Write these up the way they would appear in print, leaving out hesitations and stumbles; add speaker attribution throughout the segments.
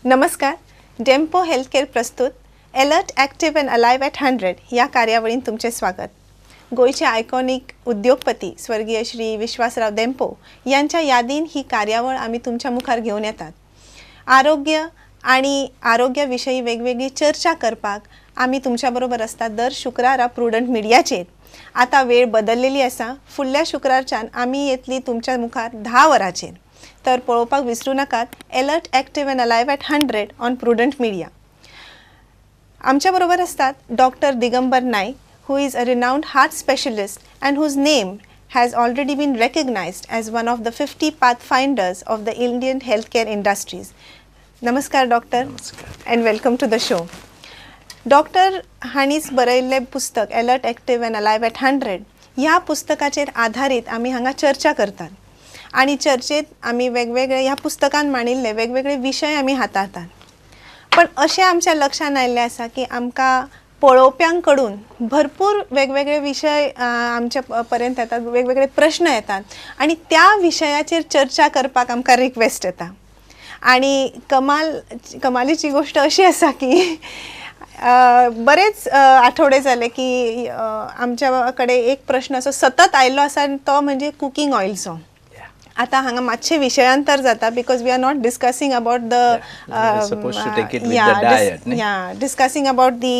Speaker 1: नमस्कार. डेम्पो हेल्थकेअर प्रस्तुत alert active and alive at 100 या कार्यावळीन तुमचे स्वागत. गोयचे आयकॉनिक उद्योगपती स्वर्गीय श्री विश्वासराव डेम्पो यांच्या यादीन ही कार्यावळ आम्ही तुमच्या मुखार घेऊन येतात. आरोग्य आणि आरोग्याविषयी वेगवेगळी चर्चा करपाक आम्ही तुमच्याबरोबर असतात दर शुक्रारा प्रुडंट मिडियाचेर. आता वेळ बदललेली असा. फुडल्या शुक्रारच्यान आम्ही येतली तुमच्या मुखार 10 वरांचेर. तर पळोवपाक विसरू नाकात alert active and alive at 100 on prudent media. आमच्या बरोबर असतात doctor Digambar Naik, who is a renowned heart specialist and whose name has already been recognized as one of the 50 pathfinders of the Indian healthcare industries. Namaskar doctor.
Speaker 2: Namaskar.
Speaker 1: And welcome to the show. Doctor हाणीच बरयल्ले पुस्तक alert active and alive at 100 ह्या पुस्तकाचेर आधारीत आमी हांगा चर्चा करतात आणि चर्चेत आमी वेगवेगळे ह्या पुस्तकान मांडिल्ले वेगवेगळे विशय आमी हाताळतात. पण अशें आमच्या लक्षान आयिल्लें आसा की आमकां पळोवप्यांकडून भरपूर वेगवेगळे विषय आमच्या पर्यंत येतात, वेगवेगळे प्रश्न येतात आणि त्या विशयाचेर चर्चा करपाक आमकां रिक्वेस्ट येता. आणि कमालीची गोष्ट अशी आसा की बरेच आठवडे जाले की आमच्या कडे एक प्रश्न असो सतत आयिल्लो आसा आणि तो म्हणजे कुकिंग ऑयलचो. आता हांगा मातशे विशयांतर जाता because we are not discussing about discussing about the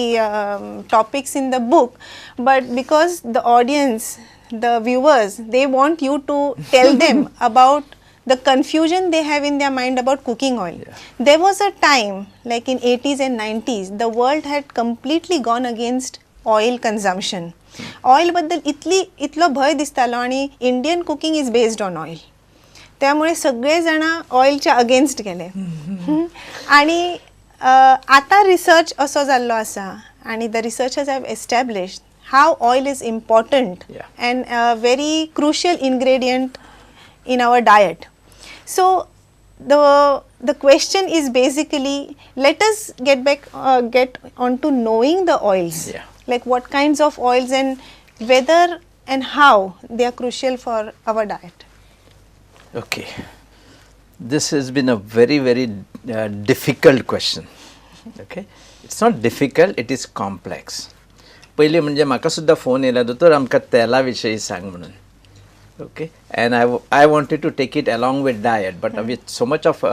Speaker 1: topics in the book, but because the audience, the viewers, they want you to tell them about the confusion they have in their mind about cooking oil. There was a time like in 80s and 90s the world had completely gone against oil consumption. Oil बद्दल इतलो भय दिसतालो आणि Indian cooking is based on oil. त्यामुळे सगळे जण ऑइलच्या against गेले. आणि आता रिसर्च असो जाल्लो आसा आणि the researchers have established how oil is important and a very crucial ingredient in our diet. So the question is basically, let us get on to knowing the oils. Like what kinds of oils and whether and how they are crucial for our diet.
Speaker 2: Okay, this has been a very difficult question. Okay, it's not difficult, it is complex. पहिले म्हणजे म्हाका सुद्धा phone येयला दोतोर आमकां तेला विशयी सांग म्हणून. Okay, and I wanted to take it along with diet, but with so much of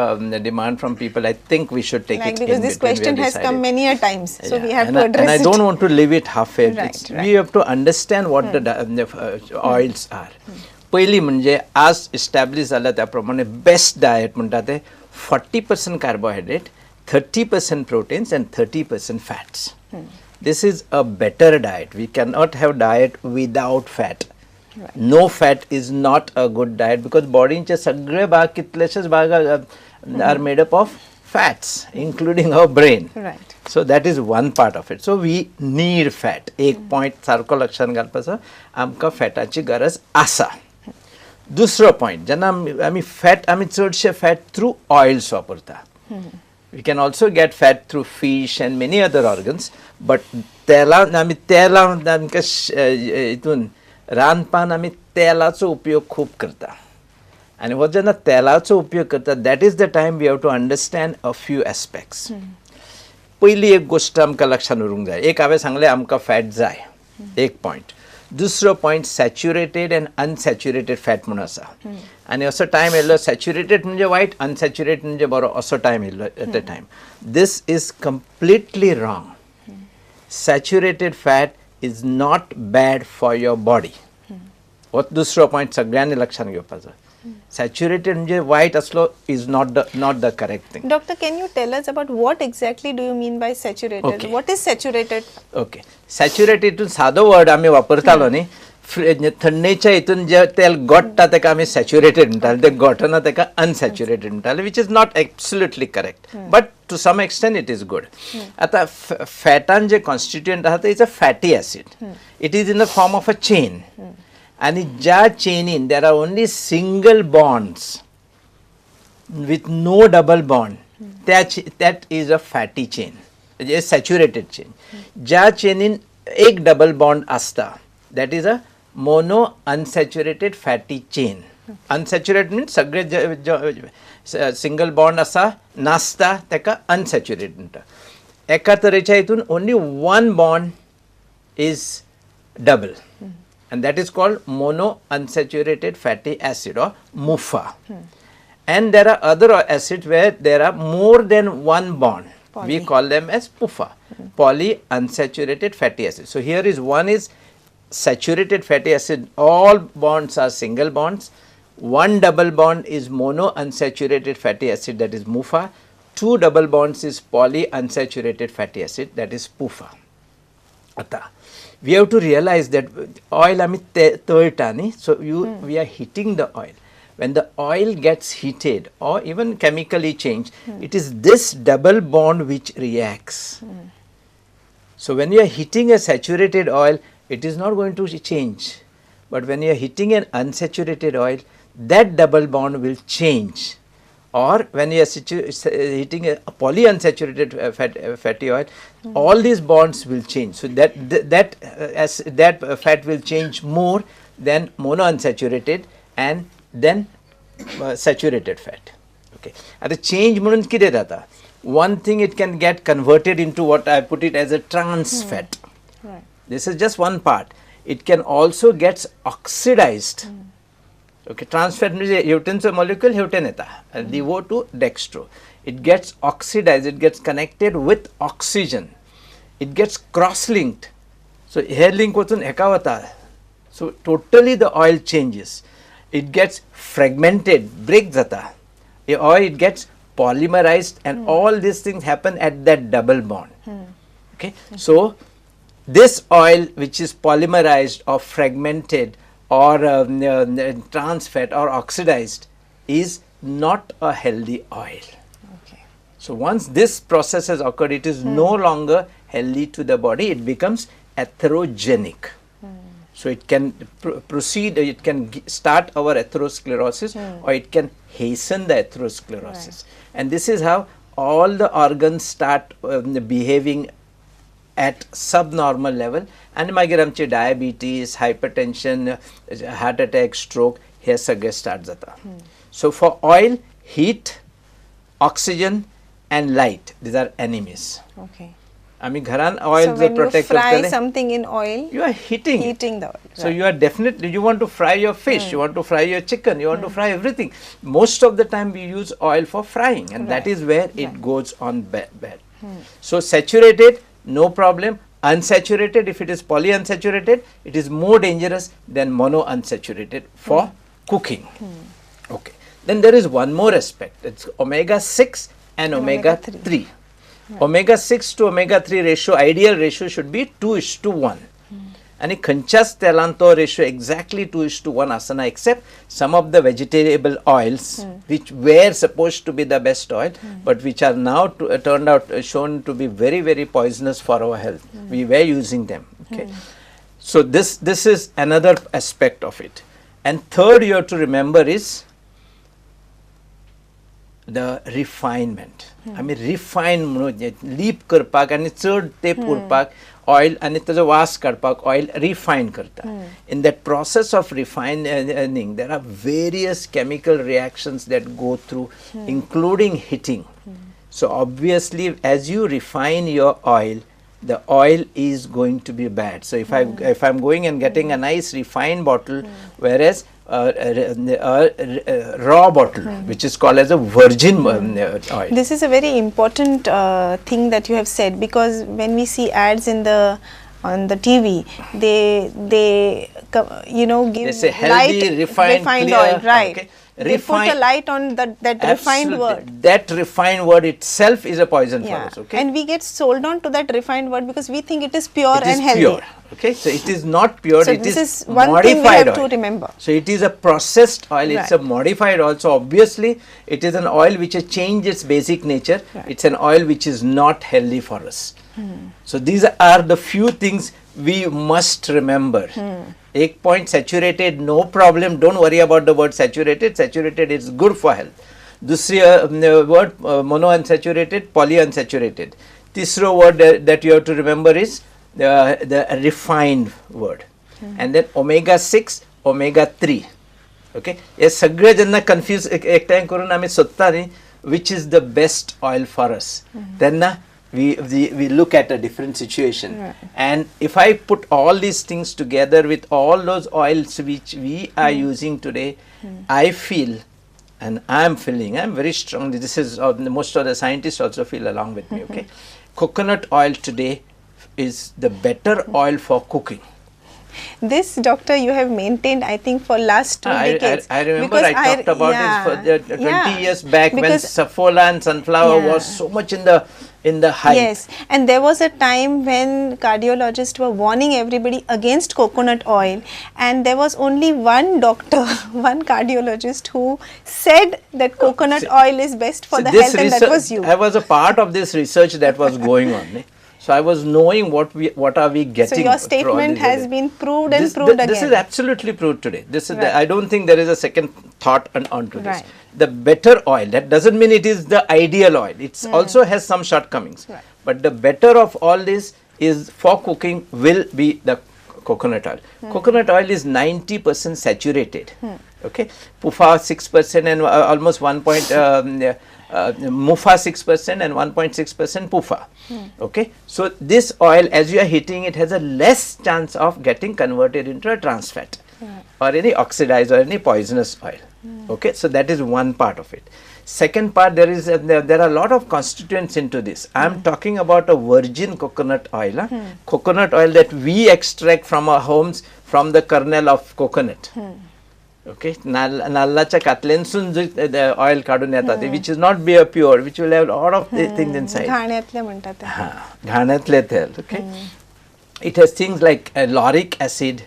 Speaker 2: demand from people, I think we should take it
Speaker 1: because
Speaker 2: in
Speaker 1: this question has come many a times, so we have to address
Speaker 2: it. And I don't want to leave it halfway.
Speaker 1: Right.
Speaker 2: We have to understand what the oils are. पहिली म्हणजे आज establish झालं त्याप्रमाणे best diet म्हणतात ते 40% carbohydrate, 30% proteins and 30% fats. This is a better diet. We cannot have diet without fat. Right. No fat is not a good diet because bodyचे सगळे भाग कितलेशेच भाग are made up of fats, including our brain.
Speaker 1: Right.
Speaker 2: So that is one part of it. So we need fat. एक point सारको लक्षात घालपाचो आमकां फॅटाची गरज आसा. दुसरो पॉइंट जेन्ना आमी फॅट आमी चडशे फॅट थ्रू ऑयल्स वापरता. We can also get fat through fish and many other organs, but आमी तेलान आमकां हितून रांदपान आमी तेलाचो उपयोग खूब करता. आनी हो जेन्ना तेलाचो उपयोग करता that is the time we have to understand a few aspects. पयली एक गोश्ट आमकां लक्षान उरूंक जाय. एक हांवें सांगलें आमकां फॅट जाय, एक पॉयंट. दुसरो point saturated and unsaturated fat म्हणून आसा. आनी असो टायम येयल्लो सॅच्युरेटेड म्हणजे वायट, अनसॅच्युरेटेड म्हणजे बरो, असो टायम येयल्लो at a time. This is completely wrong. Saturated fat is not bad for your body. हो दुसरो पॉइंट सगळ्यांनी लक्षात घेवपाचो. सॅच्युरेटेड म्हणजे वायट असलो is not the correct thing.
Speaker 1: Doctor, can you tell us about what exactly do you mean by saturated?
Speaker 2: Okay.
Speaker 1: What is saturated?
Speaker 2: Okay, saturated सादो word आमी वापरतालो न्ही. थंडेच्या हितून जे तेल गोडटा तेका आमी सॅच्युरेटेड म्हणटाले, ते गोठना तेका अनसॅच्युरेटेड म्हणटाले, which is not absolutely correct, but to some extent it is good. आता फॅटान जे कॉन्स्टिट्युएंट आहा ते is a fatty acid. It is in the form of a chain. आणि ज्या चेनीन there are only single bonds with no double bond, that is a fatty chain, म्हणजे saturated chain. ज्या चेनीन एक डबल बॉन्ड आसता that is a mono unsaturated fatty chain. Unsaturated means सगळे single bond असा नासता तेका unsaturated म्हणटा. एका तरेच्या हितून only one bond is double, and that is called monounsaturated fatty acid or MUFA. And there are other acids where there are more than one bond. We call them as PUFA, polyunsaturated fatty acid. So here is one is saturated fatty acid, all bonds are single bonds. One double bond is monounsaturated fatty acid, that is MUFA. Two double bonds is polyunsaturated fatty acid, that is PUFA. Ata, we have to realize that oil ami toltani, so we are heating the oil. When the oil gets heated or even chemically changed, it is this double bond which reacts. So when you are heating a saturated oil, it is not going to change. But when you are heating an unsaturated oil, that double bond will change. Or when you are heating a polyunsaturated fatty oil, all these bonds will change. So that fat will change more than monounsaturated and then saturated fat. Okay. At the change म्हणून कितें जाता? One thing, it can get converted into what I put it as a trans fat.
Speaker 1: Right.
Speaker 2: This is just one part. It can also get oxidized. Okay, trans fat means utensil molecule uteneta, DO to dextro. It gets oxidized, it gets connected with oxygen. It gets cross-linked. So hair link वचून एका वता. So totally the oil changes. It gets fragmented, break jata, or it gets polymerized, and all these things happen at that double bond. Okay, so this oil which is polymerized or fragmented or trans fat or oxidized is not a healthy oil.
Speaker 1: Okay.
Speaker 2: So once this process has occurred, it is no longer healthy to the body, it becomes atherogenic. So it can proceed, it can start our atherosclerosis, or it can hasten the atherosclerosis.
Speaker 1: Right.
Speaker 2: And this is how all the organs start behaving at subnormal level, and मागीर आमचे diabetes, hypertension, heart attack, stroke हे सगळे start जाता. So for oil, heat, oxygen and light, these are enemies.
Speaker 1: Okay.
Speaker 2: आम्ही घरान oil
Speaker 1: So
Speaker 2: जर
Speaker 1: when you
Speaker 2: protect
Speaker 1: fry
Speaker 2: करतले,
Speaker 1: something in oil,
Speaker 2: you are heating
Speaker 1: heating the oil.
Speaker 2: So you are definitely, you want to fry your fish, you want to fry your chicken, you want to fry everything. Most of the time we use oil for frying, and that is where it goes on bad. So saturated, no problem. Unsaturated, if it is polyunsaturated, it is more dangerous than monounsaturated for cooking. Okay. Then there is one more aspect. It's omega-6 and omega-3. Omega-6 to omega-3 ratio, ideal ratio should be 2:1. And खंयच्याच तेलान तो ratio exactly 2:1 asana, except some of the vegetable oils which were supposed to be the best oil, but which are now turned out shown to be very, very poisonous for our health. We were using them. Okay. So this is another aspect of it. And third you have to remember is the refinement. I mean refine leap करपाक आणि चड तेप उरपाक oil आणि ताजो वास काडपाक oil refine करता. In that process of refining there are various chemical reactions that go through, including heating. So obviously as you refine your oil, the oil is going to be bad. So if I'm going and getting a nice refined bottle, whereas raw bottle, which is called as a virgin oil.
Speaker 1: This is a very important thing that you have said, because when we see ads on the TV, they give
Speaker 2: They say healthy, refined, clear,
Speaker 1: oil, right?
Speaker 2: Okay.
Speaker 1: They put a light on that refined word.
Speaker 2: That refined word itself is a poison for us. Okay.
Speaker 1: And we get sold on to that refined word because we think it is pure
Speaker 2: It
Speaker 1: and
Speaker 2: is
Speaker 1: healthy.
Speaker 2: pure. Okay, so it is not pure.
Speaker 1: So
Speaker 2: it
Speaker 1: this
Speaker 2: is
Speaker 1: is one
Speaker 2: modified
Speaker 1: thing we have
Speaker 2: oil.
Speaker 1: to remember.
Speaker 2: So it is a processed oil. It's a
Speaker 1: Right.
Speaker 2: modified oil. So obviously it is an oil which has changed its basic nature.
Speaker 1: Right.
Speaker 2: It's an oil which is not healthy for us. So these are the few things we must remember. 8 point saturated, no problem. Don't worry about the word saturated. Saturated is good for health. दूसरी word monounsaturated, polyunsaturated. तीसरा word that you have to remember is the refined word. And then omega-6, omega-3. Okay हे सगळे जेन्ना confuse एकठांय करून आमी सोदता न्ही which is the best oil for us, then we look at a different situation. And if I put all these things together with all those oils which we are using today, I feel, and I'm very strongly, this is most of the scientists also feel along with me, okay, coconut oil today is the better oil for cooking.
Speaker 1: This, doctor, you have maintained, I think, for last 2 decades.
Speaker 2: I remember I talked about this for 20 years back when safflower and sunflower was so much in the hype.
Speaker 1: Yes, and there was a time when cardiologists were warning everybody against coconut oil, and there was only one doctor, one cardiologist who said that coconut oil is best for the health, and that was you.
Speaker 2: I was a part of this research that was going on. So I was knowing what are we getting.
Speaker 1: So your statement has been proved and proved again.
Speaker 2: This is absolutely proved today. This is I don't think there is a second thought onto this. The better oil, that doesn't mean it is the ideal oil. It also has some shortcomings. But the better of all this is for cooking will be the coconut oil. Coconut oil is 90% saturated. Okay, PUFA 6% and almost 1. Mufa 6% and 1.6% PUFA. Okay, so this oil, as you are heating it, has a less chance of getting converted into a trans fat or any oxidized or any poisonous oil. Okay, so that is one part of it. Second part, there are a lot of constituents into this. I am talking about a virgin coconut oil, coconut oil that we extract from our homes from the kernel of coconut. Okay, nallacha katlensun oil kadun yetat, which is not pure, which will have a lot of things inside.
Speaker 1: घाण्यातले म्हणतात ते.
Speaker 2: घाण्यातले तेल. Okay, it has things like lauric acid,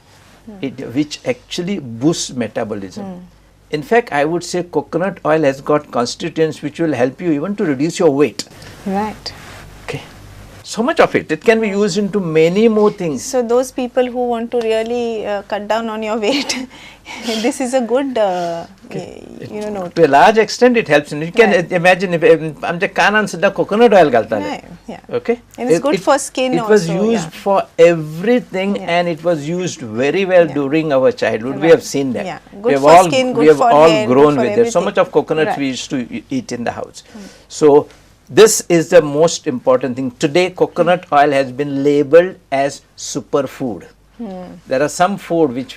Speaker 2: which actually boosts metabolism. In fact, I would say coconut oil has got constituents which will help you even to reduce your weight.
Speaker 1: Right.
Speaker 2: Okay, so much of it. It can be used into many more things.
Speaker 1: So those people who want to really cut down on your weight, this is a good, note.
Speaker 2: To a large extent, it helps. You can imagine if आमच्या कानान सुद्धा coconut oil घालताले. Okay,
Speaker 1: and it's good for skin.
Speaker 2: It was used for everything, and it was used very well during our childhood. We have seen that.
Speaker 1: Good for skin, good for hair.
Speaker 2: We have all grown with it. So much of coconuts we used to eat in the house. So this is the most important thing. Today, coconut oil has been labeled as superfood. There are some food which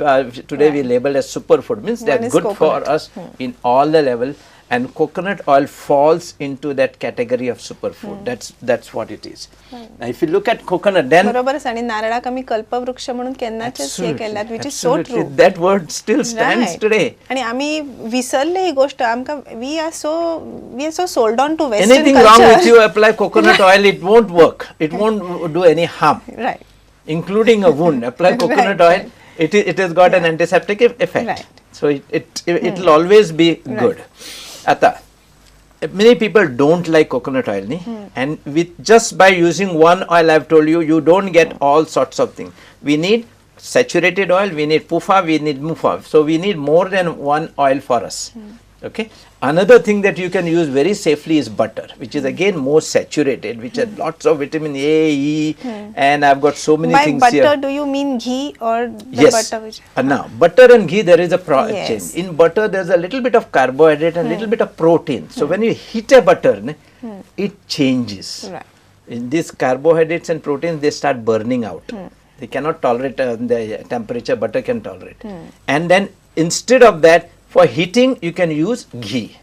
Speaker 2: today we label as superfood, means they are good for us in all the level, and coconut oil falls into that category of superfood. That's what it is. Now, if you look at coconut, then
Speaker 1: बरोबरच आणि नारळाक आम्ही कल्पवृक्ष म्हणून केन्नाचेच हे केल्यात, which is so true.
Speaker 2: That word still stands today.
Speaker 1: आणि आम्ही विसरले ही गोष्ट. आमका we are so sold on to Western
Speaker 2: Anything
Speaker 1: culture.
Speaker 2: wrong with you apply coconut oil, it won't work. It won't do any harm.
Speaker 1: Right.
Speaker 2: Including a wound. Apply coconut oil. It has got an antiseptic effect.
Speaker 1: Right.
Speaker 2: So it will always be good. Ata, many people don't like coconut oil, and with just by using one oil, I've told you, you don't get all sorts of things. We need saturated oil, we need PUFA, we need MUFA. So we need more than one oil for us. Okay. Another thing that you can use very safely is butter, which is again more saturated, which has lots of vitamin A, E, and I've got so many things here.
Speaker 1: By butter, do you mean ghee or the butter? Which
Speaker 2: now, butter and ghee, there is a change. In butter, there's a little bit of carbohydrate and a little bit of protein. So when you heat a butter, it changes.
Speaker 1: Right.
Speaker 2: In these carbohydrates and proteins, they start burning out. They cannot tolerate the temperature butter can tolerate. And then instead of that, for heating, you can use ghee.